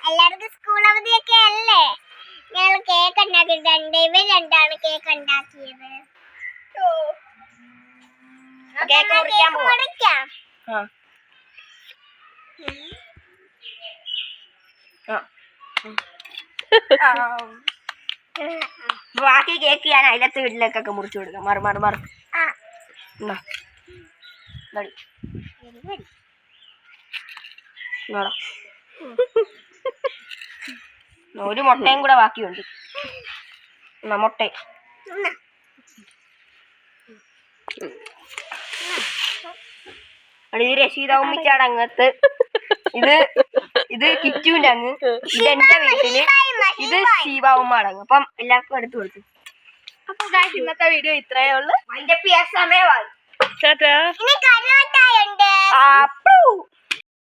എല്ലാവർക്കും സ്കൂൾ അവധിയൊക്കെ അല്ലേ? ഞങ്ങൾ കേക്ക് ഉണ്ടാക്കിയിട്ടുണ്ട്. ഇവർ രണ്ടാണ് കേക്ക് ഉണ്ടാക്കിയത്. കേക്ക് മുറിക്കാം. ബാക്കി കേക്ക് ഞാൻ അതിലത്തെ വീട്ടിലേക്കൊക്കെ മുറിച്ചു കൊടുക്കാം. മറു ഒരു മുട്ടയും കൂടെ ബാക്കിയുണ്ട്. മുട്ട ഇത് രശീദ ഉമ്മിച്ചാട് അങ്ങത്ത്, ഇത് കിറ്റുവിന്റെ അങ്ങ്, ഇതെന്റെ വീട്ടില്, ഇത് ശീബ ഉമ്മാടങ്ങ്. അപ്പം എല്ലാവർക്കും എടുത്തു കൊടുത്തു. അപ്പൊ ഇന്നത്തെ വീഡിയോ ഇത്രയേ ഉള്ളൂ. സമയമായി. ടാറ്റാ.